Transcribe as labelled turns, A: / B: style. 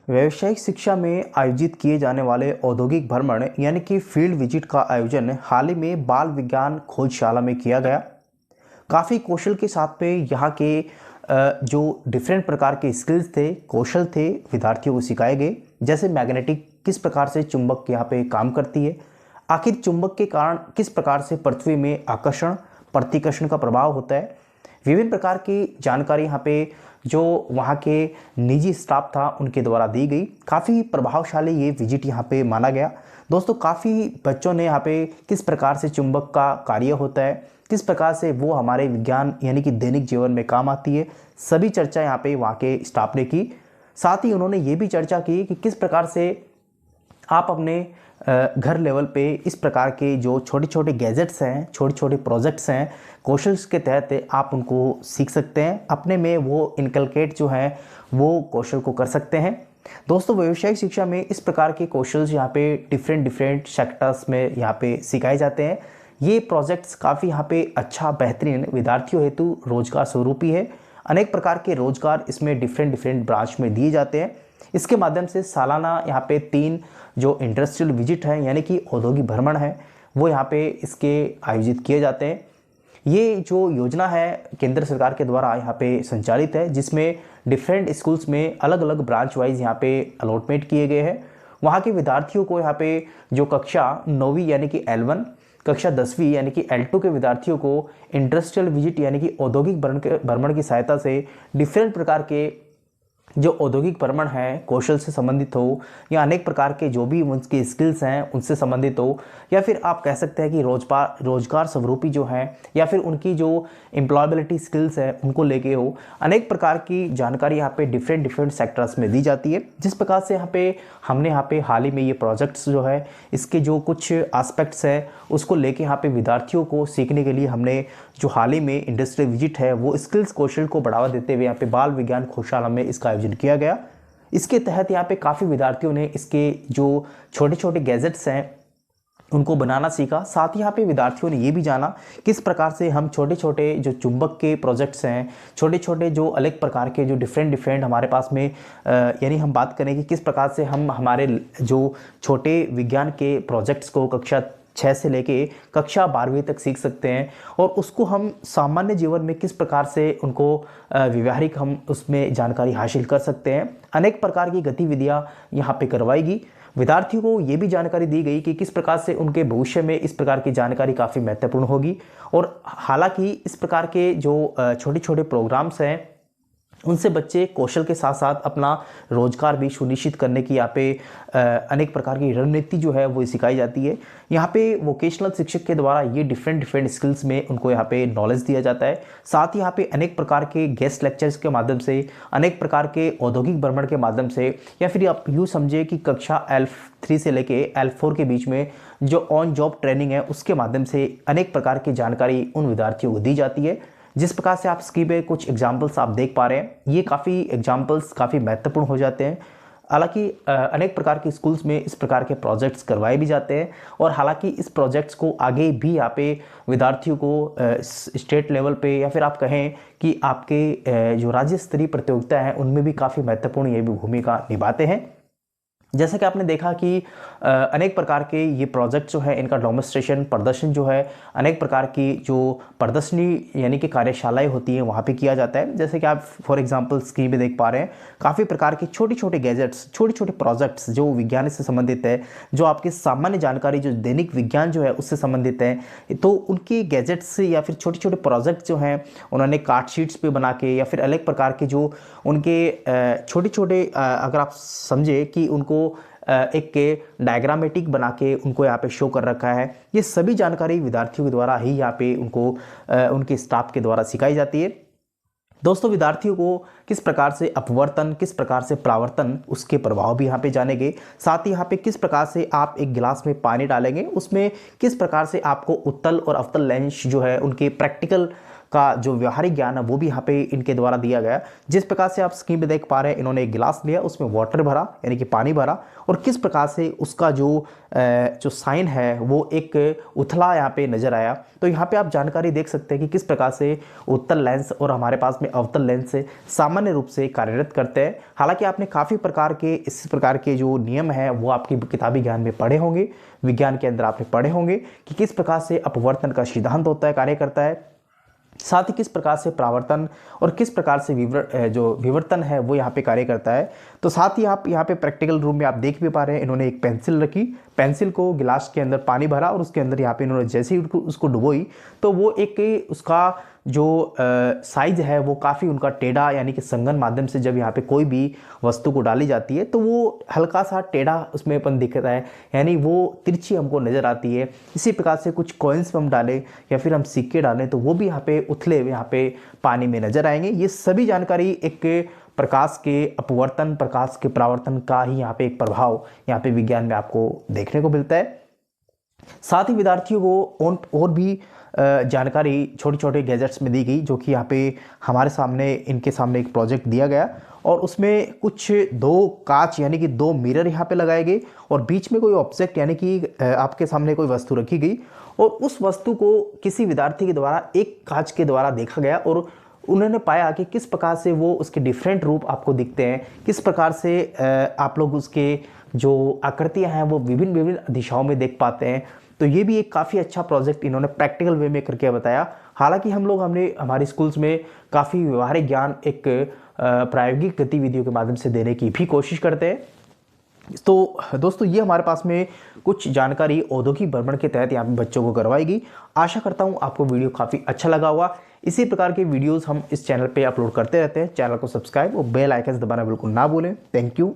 A: व्यावसायिक शिक्षा में आयोजित किए जाने वाले औद्योगिक भ्रमण यानी कि फील्ड विजिट का आयोजन हाल ही में बाल विज्ञान खोजशाला में किया गया। काफ़ी कौशल के साथ में यहाँ के जो डिफरेंट प्रकार के स्किल्स थे, कौशल थे, विद्यार्थियों को सिखाए गए। जैसे मैग्नेटिक किस प्रकार से चुंबक यहाँ पे काम करती है, आखिर चुंबक के कारण किस प्रकार से पृथ्वी में आकर्षण प्रतिकर्षण का प्रभाव होता है। विभिन्न प्रकार की जानकारी यहाँ पे जो वहाँ के निजी स्टाफ था उनके द्वारा दी गई। काफ़ी प्रभावशाली ये विजिट यहाँ पे माना गया। दोस्तों, काफ़ी बच्चों ने यहाँ पे किस प्रकार से चुंबक का कार्य होता है, किस प्रकार से वो हमारे विज्ञान यानी कि दैनिक जीवन में काम आती है, सभी चर्चा यहाँ पे वहाँ के स्टाफ ने की। साथ ही उन्होंने ये भी चर्चा की कि किस प्रकार से आप अपने घर लेवल पे इस प्रकार के जो छोटे छोटे गैजेट्स हैं, छोटे छोटे प्रोजेक्ट्स हैं, कौशल्स के तहत आप उनको सीख सकते हैं, अपने में वो इनकलकेट जो है वो कौशल को कर सकते हैं। दोस्तों, व्यावसायिक शिक्षा में इस प्रकार के कौशल्स यहाँ पे डिफरेंट सेक्टर्स में यहाँ पे सिखाए जाते हैं। ये प्रोजेक्ट्स काफ़ी यहाँ पे अच्छा बेहतरीन विद्यार्थियों हेतु रोजगार स्वरूपी है। अनेक प्रकार के रोजगार इसमें डिफरेंट ब्रांच में दिए जाते हैं। इसके माध्यम से सालाना यहाँ पे 3 जो इंडस्ट्रियल विजिट है यानी कि औद्योगिक भ्रमण है वो यहाँ पे इसके आयोजित किए जाते हैं। ये जो योजना है केंद्र सरकार के द्वारा यहाँ पे संचालित है, जिसमें डिफरेंट स्कूल्स में अलग अलग ब्रांच वाइज यहाँ पे अलॉटमेंट किए गए हैं। वहाँ के विद्यार्थियों को यहाँ पे जो कक्षा 9वीं यानी कि L1, कक्षा 10वीं यानी कि L2 के विद्यार्थियों को इंडस्ट्रियल विजिट यानी कि औद्योगिक भ्रमण की सहायता से डिफरेंट प्रकार के जो औद्योगिक भ्रमण है कौशल से संबंधित हो या अनेक प्रकार के जो भी उनके स्किल्स हैं उनसे संबंधित हो, या फिर आप कह सकते हैं कि रोजगार स्वरूपी जो है या फिर उनकी जो एम्प्लॉयबिलिटी स्किल्स है उनको लेके हो। अनेक प्रकार की जानकारी यहाँ पे डिफरेंट सेक्टर्स में दी जाती है। जिस प्रकार से हमने यहाँ पे हाल ही में ये प्रोजेक्ट्स जो है इसके जो कुछ एस्पेक्ट्स है उसको लेके यहाँ पे विद्यार्थियों को सीखने के लिए हमने जो हाल ही में इंडस्ट्रियल विजिट है वो स्किल्स कौशल को बढ़ावा देते हुए यहाँ पे बाल विज्ञान खोजशाला में इसका आयोजन किया गया। इसके तहत यहाँ पे काफ़ी विद्यार्थियों ने इसके जो छोटे छोटे गैजेट्स हैं उनको बनाना सीखा। साथ ही यहाँ पे विद्यार्थियों ने ये भी जाना किस प्रकार से हम छोटे छोटे जो चुंबक के प्रोजेक्ट्स हैं, छोटे छोटे जो अलग प्रकार के जो डिफरेंट हमारे पास में यानी हम बात करें कि किस प्रकार से हम हमारे जो छोटे विज्ञान के प्रोजेक्ट्स को कक्षा 6 से लेके कक्षा 12वीं तक सीख सकते हैं और उसको हम सामान्य जीवन में किस प्रकार से उनको व्यवहारिक हम उसमें जानकारी हासिल कर सकते हैं। अनेक प्रकार की गतिविधियां यहाँ पे करवाएगी। विद्यार्थियों को ये भी जानकारी दी गई कि किस प्रकार से उनके भविष्य में इस प्रकार की जानकारी काफ़ी महत्वपूर्ण होगी। और हालांकि इस प्रकार के जो छोटे छोटे प्रोग्राम्स हैं उनसे बच्चे कौशल के साथ साथ अपना रोजगार भी सुनिश्चित करने की यहाँ पे अनेक प्रकार की रणनीति जो है वो सिखाई जाती है। यहाँ पे वोकेशनल शिक्षक के द्वारा ये डिफरेंट स्किल्स में उनको यहाँ पे नॉलेज दिया जाता है। साथ ही यहाँ पे अनेक प्रकार के गेस्ट लेक्चर्स के माध्यम से, अनेक प्रकार के औद्योगिक भ्रमण के माध्यम से, या फिर आप यूँ समझे कि कक्षा L3 से लेके L4 के बीच में जो ऑन जॉब ट्रेनिंग है उसके माध्यम से अनेक प्रकार की जानकारी उन विद्यार्थियों को दी जाती है। जिस प्रकार से आप स्क्रीन पे कुछ एग्जाम्पल्स आप देख पा रहे हैं, ये काफ़ी एग्जाम्पल्स काफ़ी महत्वपूर्ण हो जाते हैं। हालांकि अनेक प्रकार के स्कूल्स में इस प्रकार के प्रोजेक्ट्स करवाए भी जाते हैं और हालांकि इस प्रोजेक्ट्स को आगे भी यहाँ पे विद्यार्थियों को स्टेट लेवल पे या फिर आप कहें कि आपके जो राज्य स्तरीय प्रतियोगिता है उनमें भी काफ़ी महत्वपूर्ण ये भी भूमिका निभाते हैं। जैसा कि आपने देखा कि अनेक प्रकार के ये प्रोजेक्ट जो है इनका डेमोन्स्ट्रेशन प्रदर्शन जो है अनेक प्रकार की जो प्रदर्शनी यानी कि कार्यशालाएं होती हैं वहाँ पे किया जाता है। जैसे कि आप फॉर एग्जांपल स्क्रीन पे देख पा रहे हैं काफ़ी प्रकार के छोटे छोटे गैजेट्स, छोटे छोटे प्रोजेक्ट्स जो विज्ञान से संबंधित है, जो आपकी सामान्य जानकारी जो दैनिक विज्ञान जो है उससे संबंधित है, तो उनके गैजेट्स से या फिर छोटे छोटे प्रोजेक्ट जो हैं उन्होंने कार्ड शीट्स पे बना के या फिर अलग प्रकार के जो उनके छोटे छोटे अगर आप समझे कि उनको एक के डायग्रामेटिक बना के उनको यहाँ पे शो कर रखा है। ये सभी जानकारी विद्यार्थियों के द्वारा ही यहाँ पे उनको उनके स्टाफ के द्वारा सिखाई जाती है। दोस्तों, विद्यार्थियों को किस प्रकार से अपवर्तन, किस प्रकार से परावर्तन, उसके प्रभाव भी यहाँ पे जानेंगे। साथ ही यहाँ पे किस प्रकार से आप एक गिलास में पानी डालेंगे, उसमें किस प्रकार से आपको उत्तल और अवतल लेंस जो है उनके प्रैक्टिकल का जो व्यवहारिक ज्ञान है वो भी यहाँ पे इनके द्वारा दिया गया। जिस प्रकार से आप स्क्रीन पे देख पा रहे हैं, इन्होंने एक गिलास लिया, उसमें वाटर भरा यानी कि पानी भरा, और किस प्रकार से उसका जो साइन है वो एक उथला यहाँ पे नजर आया। तो यहाँ पे आप जानकारी देख सकते हैं कि किस प्रकार से उत्तल लेंस और हमारे पास में अवतल लेंस से सामान्य रूप से कार्यरत करते हैं। हालांकि आपने काफ़ी प्रकार के इस प्रकार के जो नियम हैं वो आपकी किताबी ज्ञान में पढ़े होंगे, विज्ञान के अंदर आपने पढ़े होंगे कि किस प्रकार से अपवर्तन का सिद्धांत होता है, कार्य करता है, साथ ही किस प्रकार से परावर्तन और किस प्रकार से जो विवर्तन है वो यहाँ पे कार्य करता है। तो साथ ही आप यहाँ पे प्रैक्टिकल रूम में आप देख भी पा रहे हैं, इन्होंने एक पेंसिल रखी, पेंसिल को गिलास के अंदर पानी भरा और उसके अंदर यहाँ पे इन्होंने जैसे ही उसको डुबोई तो वो एक उसका जो साइज है वो काफ़ी उनका टेढ़ा यानी कि संघन माध्यम से जब यहाँ पे कोई भी वस्तु को डाली जाती है तो वो हल्का सा टेढ़ा उसमें अपन दिखता है, यानी वो तिरछी हमको नज़र आती है। इसी प्रकार से कुछ कॉइन्स हम डालें या फिर हम सिक्के डालें तो वो भी यहाँ पे उथले हुए यहाँ पे पानी में नज़र आएंगे। ये सभी जानकारी एक प्रकाश के अपवर्तन, प्रकाश के परावर्तन का ही यहाँ पे एक प्रभाव यहाँ पे विज्ञान में आपको देखने को मिलता है। साथ ही विद्यार्थियों को और भी जानकारी छोटे छोटे गैजेट्स में दी गई, जो कि यहाँ पे हमारे सामने इनके सामने एक प्रोजेक्ट दिया गया और उसमें कुछ दो कांच यानी कि दो मिरर यहाँ पे लगाए गए और बीच में कोई ऑब्जेक्ट यानी कि आपके सामने कोई वस्तु रखी गई और उस वस्तु को किसी विद्यार्थी के द्वारा एक कांच के द्वारा देखा गया और उन्होंने पाया कि किस प्रकार से वो उसके डिफरेंट रूप आपको दिखते हैं, किस प्रकार से आप लोग उसके जो आकृतियां हैं वो विभिन्न विभिन्न दिशाओं में देख पाते हैं। तो ये भी एक काफ़ी अच्छा प्रोजेक्ट इन्होंने प्रैक्टिकल वे में करके बताया। हालांकि हमने हमारे स्कूल्स में काफ़ी व्यवहारिक ज्ञान एक प्रायोगिक गतिविधियों के माध्यम से देने की भी कोशिश करते हैं। तो दोस्तों ये हमारे पास में कुछ जानकारी औद्योगिक भ्रमण के तहत यहाँ पे बच्चों को करवाएगी। आशा करता हूँ आपको वीडियो काफ़ी अच्छा लगा होगा। इसी प्रकार के वीडियोस हम इस चैनल पे अपलोड करते रहते हैं। चैनल को सब्सक्राइब और बेल आइकन दबाना बिल्कुल ना भूलें। Thank you.